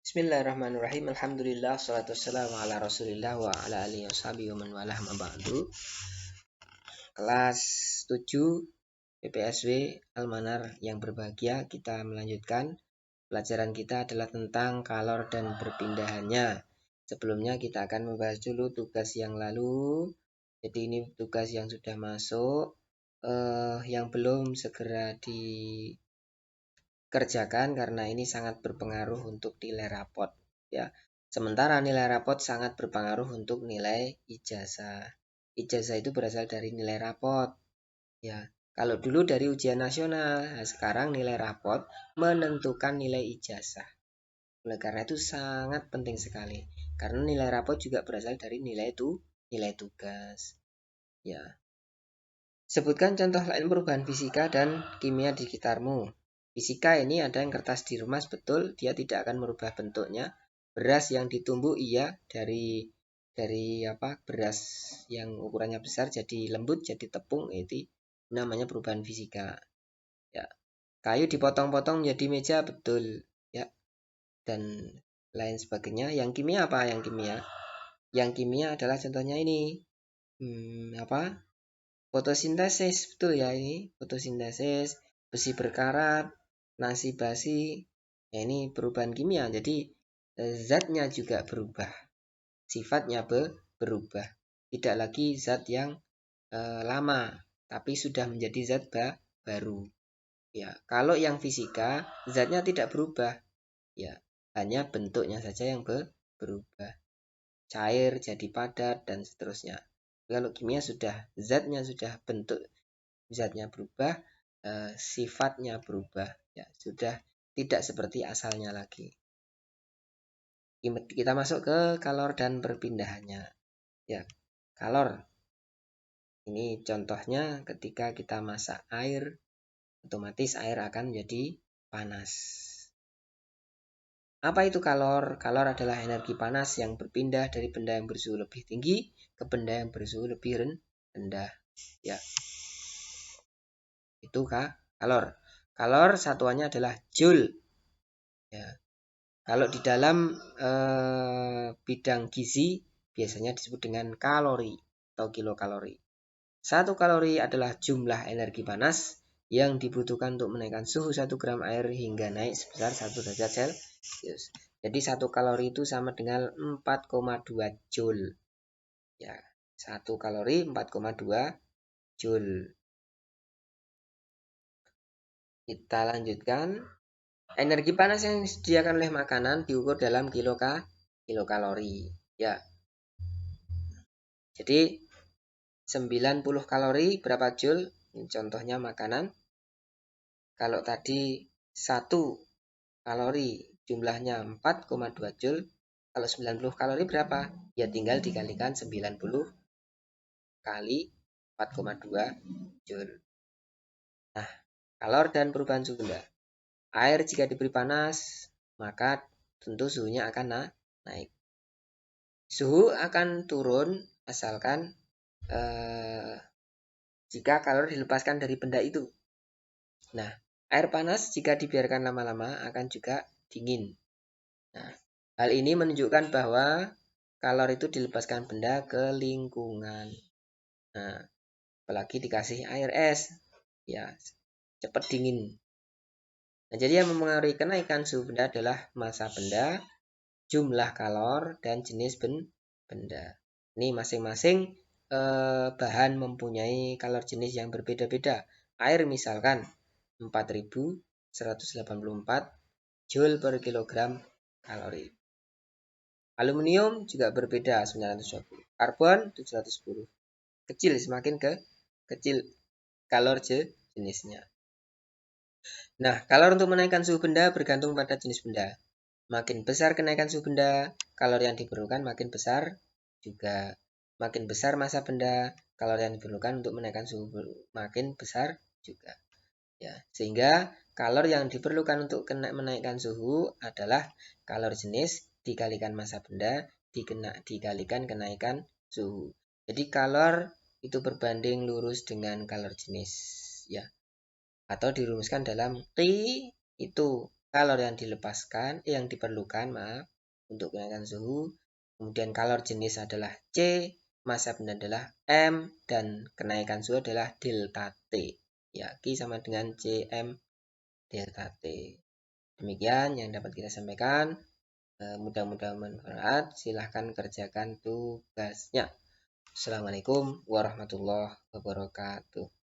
Bismillahirrahmanirrahim. Alhamdulillah, salatu wassalamu ala rasulillah wa ala alihi washabihi wa man walah ma ba'du. Kelas 7 PPSW Almanar yang berbahagia, kita melanjutkan. Pelajaran kita adalah tentang kalor dan perpindahannya. Sebelumnya kita akan membahas dulu tugas yang lalu. Jadi ini tugas yang sudah masuk, yang belum segera dikerjakan karena ini sangat berpengaruh untuk nilai rapot, ya. Sementara nilai rapot sangat berpengaruh untuk nilai ijazah. Ijazah itu berasal dari nilai rapot, ya. Kalau dulu dari ujian nasional, nah sekarang nilai rapot menentukan nilai ijazah. Oleh karena itu sangat penting sekali. Karena nilai rapot juga berasal dari nilai tugas, ya. Sebutkan contoh lain perubahan fisika dan kimia di sekitarmu. Fisika ini ada yang kertas diremas, betul, dia tidak akan merubah bentuknya. Beras yang ditumbuk, iya, dari beras yang ukurannya besar jadi lembut, jadi tepung, itu namanya perubahan fisika, ya. Kayu dipotong-potong menjadi meja, betul, ya, dan lain sebagainya. Yang kimia apa? Yang kimia adalah contohnya ini, fotosintesis, betul ya, ini fotosintesis, besi berkarat, nasi basi. Ya, ini perubahan kimia. Jadi zatnya juga berubah, sifatnya berubah. Tidak lagi zat yang lama, tapi sudah menjadi zat baru. Ya, kalau yang fisika zatnya tidak berubah, ya, hanya bentuknya saja yang berubah. Cair jadi padat dan seterusnya. Kalau kimia sudah zatnya sudah bentuk zatnya berubah, sifatnya berubah, ya, sudah tidak seperti asalnya lagi. Kita masuk ke kalor dan perpindahannya, ya. Kalor ini contohnya ketika kita masak air, otomatis air akan menjadi panas. Apa itu kalor? Kalor adalah energi panas yang berpindah dari benda yang bersuhu lebih tinggi ke benda yang bersuhu lebih rendah, ya. Itu kalor. Kalor satuannya adalah joule, ya. Kalau di dalam bidang gizi biasanya disebut dengan kalori atau kilokalori. 1 kalori adalah jumlah energi panas yang dibutuhkan untuk menaikkan suhu 1 gram air hingga naik sebesar 1 derajat Celcius. Jadi 1 kalori itu sama dengan 4,2 joule. Ya, 1 kalori 4,2 joule. Kita lanjutkan. Energi panas yang disediakan oleh makanan diukur dalam kilokalori, ya. Jadi 90 kalori berapa joule? Ini contohnya makanan. Kalau tadi 1 kalori jumlahnya 4,2 joule, kalau 90 kalori berapa? Ya tinggal dikalikan 90 kali 4,2 joule. Nah, kalor dan perubahan suhu benda. Air jika diberi panas, maka tentu suhunya akan naik. Suhu akan turun asalkan jika kalor dilepaskan dari benda itu. Nah, air panas jika dibiarkan lama-lama akan juga dingin. Nah, hal ini menunjukkan bahwa kalor itu dilepaskan benda ke lingkungan. Nah, apalagi dikasih air es, ya, cepat dingin. Nah, jadi yang mempengaruhi kenaikan suhu benda adalah massa benda, jumlah kalor, dan jenis benda. Ini masing-masing bahan mempunyai kalor jenis yang berbeda-beda. Air misalkan 4184 joule per kilogram kalori. Aluminium juga berbeda, 920. Karbon 710. Kecil, semakin kecil kalor jenisnya. Nah, kalor untuk menaikkan suhu benda bergantung pada jenis benda. Makin besar kenaikan suhu benda, kalor yang diperlukan makin besar juga. Makin besar massa benda, kalor yang diperlukan untuk menaikkan suhu makin besar juga, ya. Sehingga kalor yang diperlukan untuk menaikkan suhu adalah kalor jenis dikalikan massa benda dikalikan kenaikan suhu. Jadi kalor itu berbanding lurus dengan kalor jenis, ya. Atau dirumuskan dalam Q itu kalor yang diperlukan untuk kenaikan suhu. Kemudian kalor jenis adalah C, massa benda adalah M, dan kenaikan suhu adalah delta T. Ya, Q sama dengan CM delta T. Demikian yang dapat kita sampaikan. Mudah-mudahan bermanfaat. Silahkan kerjakan tugasnya. Assalamualaikum warahmatullahi wabarakatuh.